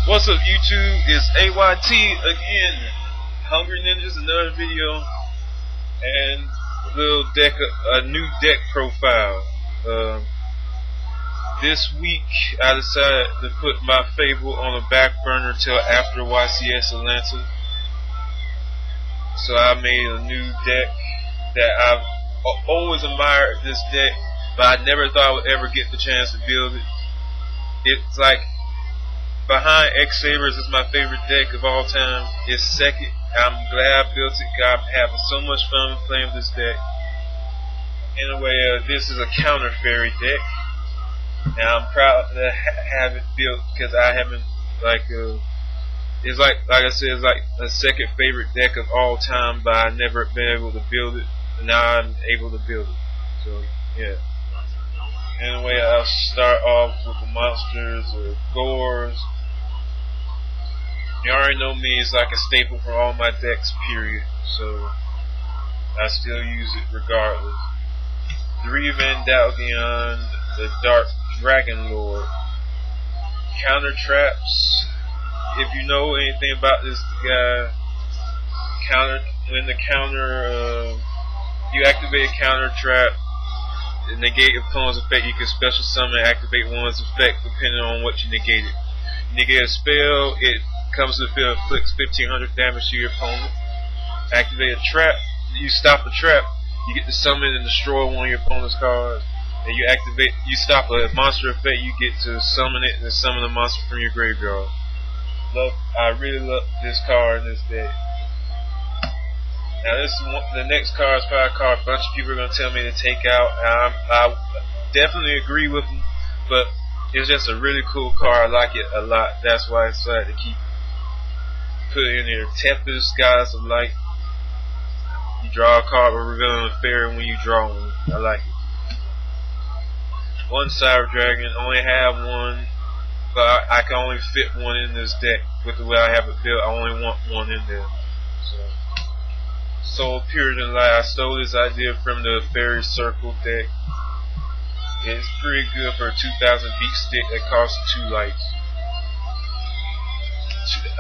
What's up, YouTube? It's AYT again. hunGRYninJAZ, another video, and a new deck profile. This week I decided to put my Fable on the back burner till after YCS Atlanta. So I made a new deck that I've always admired this deck, but I never thought I would ever get the chance to build it. It's like behind X-Sabers is my favorite deck of all time. It's second. I'm glad I built it. I'm having so much fun playing with this deck. Anyway, this is a counter fairy deck, and I'm proud to have it built because I haven't it's like I said, it's like the second favorite deck of all time, but I never been able to build it. And now I'm able to build it. So yeah. Anyway, I'll start off with the monsters or gores. You already know me, it's like a staple for all my decks, period. So I still use it regardless. 3 Vandalgion, the Dark Dragon Lord. Counter traps. If you know anything about this guy, when the counter, you activate a counter trap, and negate opponent's effect, you can special summon and activate one's effect depending on what you negated. You negate a spell, it comes to the field, inflicts 1500 damage to your opponent. Activate a trap, you stop a trap, you get to summon and destroy one of your opponent's cards. And you stop a monster effect, you get to summon it and summon a monster from your graveyard. I really love this card in this deck. Now the next card is probably a card a bunch of people are going to tell me to take out. I definitely agree with them, but it's just a really cool card. I like it a lot. That's why I decided to put it in here. Tempest, Goddess of Light. You draw a card by revealing a fairy when you draw one. I like it. 1 Cyber Dragon. Only have one, but I can only fit one in this deck with the way I have it built. I only want one in there. Soul Puritan Light. I stole this idea from the Fairy Circle deck. It's pretty good for a 2000 beat stick that costs 2 lights.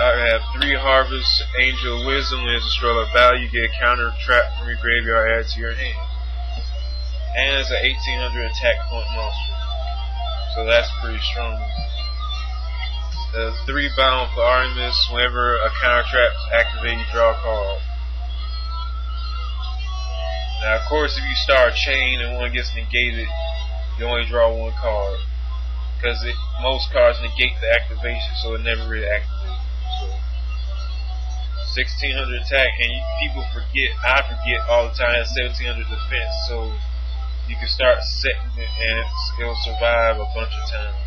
I have 3 Harvest, Angel of Wisdom. When it's destroyed by value, you get a counter trap from your graveyard added to your hand. And it's an 1800 attack point monster. So that's pretty strong. 3 Bound for Artemis. Whenever a counter trap is activated, you draw a card. Now, of course, if you start a chain and one gets negated, you only draw 1 card. Because most cards negate the activation, so it never really activates. So, 1600 attack, and people forget, I forget all the time, it has 1700 defense, so you can start setting it and it'll survive a bunch of times.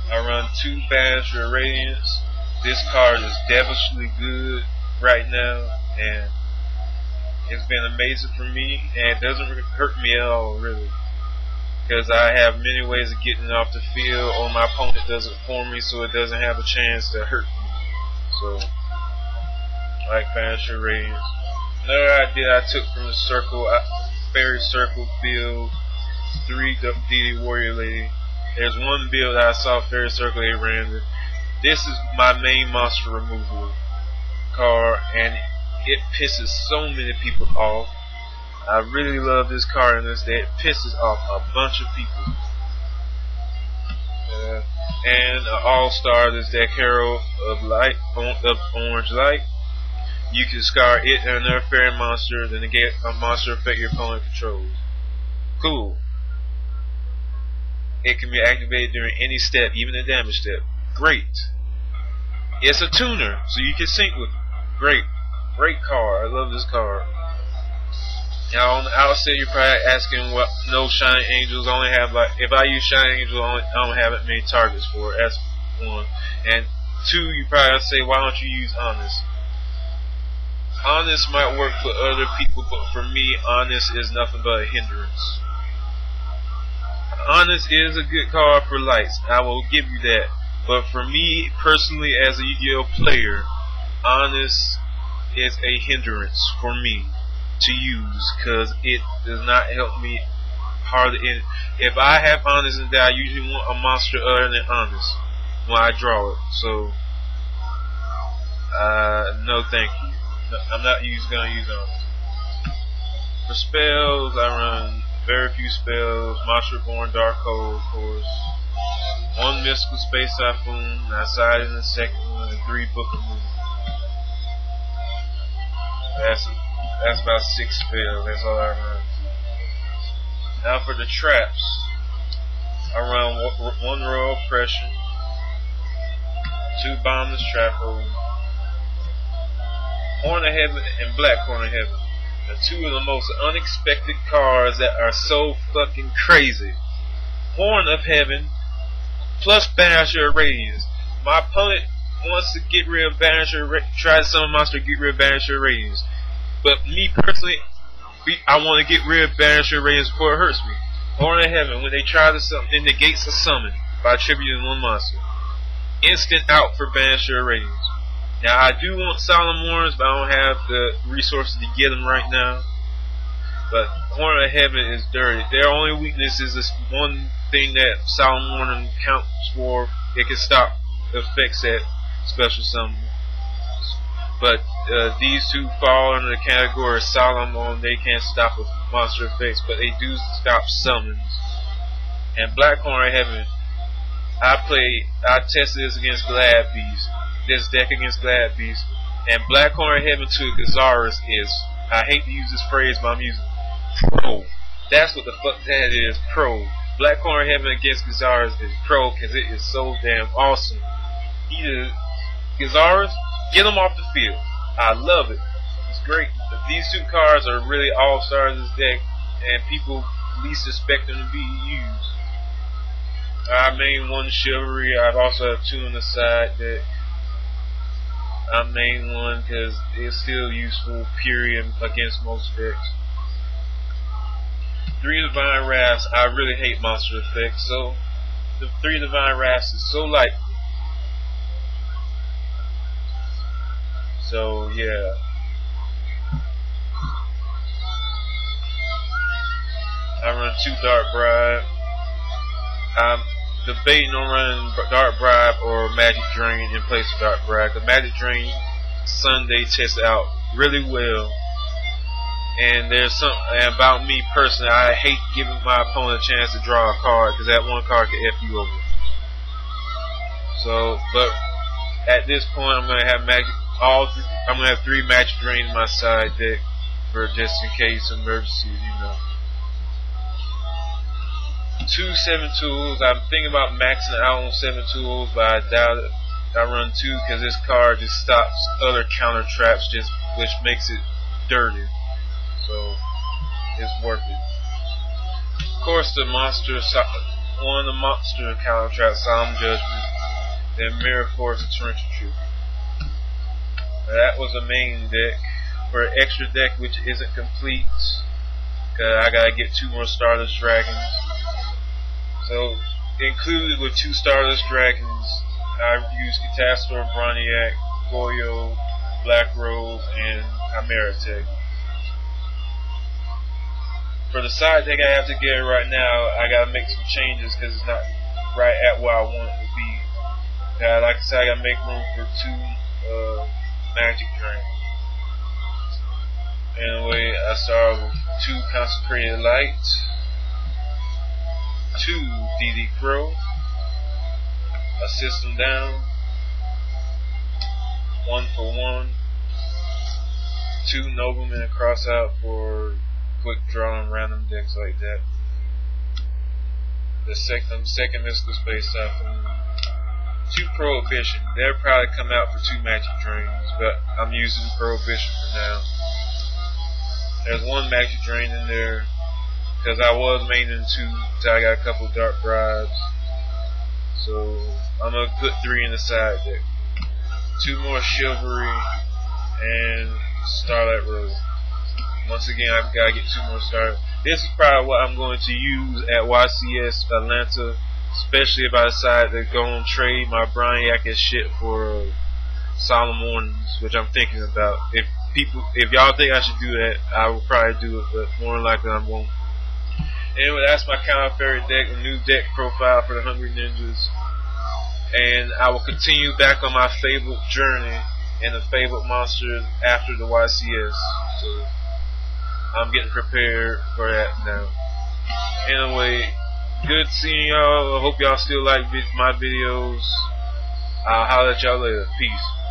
I run 2 Banisher Radiance. This card is devilishly good right now, and it's been amazing for me, and it doesn't hurt me at all, really. Because I have many ways of getting off the field, or my opponent does it for me, so it doesn't have a chance to hurt me. So, I like Banisher Radiance. Another idea I took from the Fairy Circle build, 3 Deity Warrior Lady. There's one build I saw Fairy Circle, they ran it. This is my main monster removal card, and it pisses so many people off. I really love this card in this deck. It pisses off a bunch of people. And all-star this deck, Herald of Light, of Orange Light. You can discard it and another fairy monster, then negate a monster effect your opponent controls. Cool. It can be activated during any step, even the damage step. Great. It's a tuner, so you can sync with it. Great. Great card. I love this card. Now on the outset, you're probably asking what no Shining Angels. I only have if I use Shining Angels, I don't have that many targets for it. That's 1. And 2, you probably say, why don't you use Honest? Honest might work for other people, but for me, Honest is nothing but a hindrance. Honest is a good card for lights. I will give you that. But for me personally, as a Yu-Gi-Oh player, Honest is a hindrance for me to use because it does not help me hardly. If I have Honest in that, I usually want a monster other than Honest. when I draw it. So no thank you. No, I'm not gonna use them. For spells, I run very few spells. Monster Born Dark Hole, of course. 1 Mystical Space Typhoon. I side in the second one, and 3 Book of Moon. That's about 6 spells. That's all I run. Now for the traps, I run 1 Royal Oppression, 2 Boundless Trap Hole, Horn of Heaven, and Black Horn of Heaven. The 2 of the most unexpected cards that are so fucking crazy. Horn of Heaven plus Banisher of Radiance. My opponent wants to get rid of Banisher, try to summon a monster to get rid of Banisher of Radiance. But me personally, I want to get rid of Banisher of Radiance before it hurts me. Horn of Heaven, when they try to summon, it negates a summon by attributing 1 monster. Instant out for Banisher of Radiance. Now I do want Solemn Warnings, but I don't have the resources to get them right now. But Horn of Heaven is dirty. Their only weakness is this one thing that Solemn Warning counts for. It can stop effects at special summon. But these 2 fall under the category of Solemn Warning. They can't stop monster effects, but they do stop summons. And Black Horn of Heaven, I tested this against Glad Beast. This deck against Glad Beast, and Black Horn of Heaven to Gazaris is, I hate to use this phrase, but I'm using pro. That's what the fuck that is, pro. Black Horn of Heaven against Gazaris is pro, because it is so damn awesome. Either Gazaris, get them off the field. I love it. It's great. But these 2 cards are really all-stars in this deck, and people least expect them to be used. I main 1 Chivalry. I also have 2 on the side deck. I main 1 because it's still useful, period, against most decks. 3 Divine Wraths, I really hate monster effects, so the 3 Divine Wraths is so light. So, yeah. I run 2 Dark Bribe. I'm debating on running Dark Bribe or Magic Drain in place of Dark Bribe. The Magic Drain Sunday tests out really well, and there's something about me personally. I hate giving my opponent a chance to draw a card because that 1 card can F you over. So, but at this point, I'm gonna have I'm gonna have 3 Magic Drain in my side deck for just in case emergencies, you know. 2 7 tools. I'm thinking about maxing out on 7 tools, but I doubt it. I run 2 because this card just stops other counter traps, which makes it dirty. So it's worth it. Of course, the monster, one of the monster counter traps, Solemn Judgment, then Mirror Force and Torrential Truth. That was the main deck. For an extra deck, which isn't complete, I gotta get 2 more Starless Dragons. So, included with 2 Starless Dragons, I use Catastor, Broniac, Goyo, Black Rose, and Chimera Tech. For the side deck I have together right now, I gotta make some changes because it's not right at where I want it to be. Like I said, I gotta make room for 2 Magic Drains. Anyway, I start with 2 Consecrated Light, 2 DD Crow, a System Down, 1 for 1, 2 Noblemen and Cross Out for quick draw and random decks like that. The second Mystical Space Typhoon, 2 Prohibition. They'll probably come out for 2 Magic Drains, but I'm using Prohibition for now. There's 1 Magic Drain in there because I was maining 2, so I got a couple Dark Bribes. So I'm gonna put 3 in the side deck. 2 more Chivalry and Starlight Rose. Once again, I've got to get 2 more Starlight. This is probably what I'm going to use at YCS Atlanta, especially if I decide to go and trade my Broniac and shit for Solemn Warnings, which I'm thinking about. If y'all think I should do that, I will probably do it, but more than likely I won't. Anyway, that's my Counter Fairy deck, a new deck profile for the HunGRYninJAZ. and I will continue back on my fabled journey and the fabled monsters after the YCS. So I'm getting prepared for that now. Anyway, good seeing y'all. I hope y'all still like my videos. I'll holler at y'all later. Peace.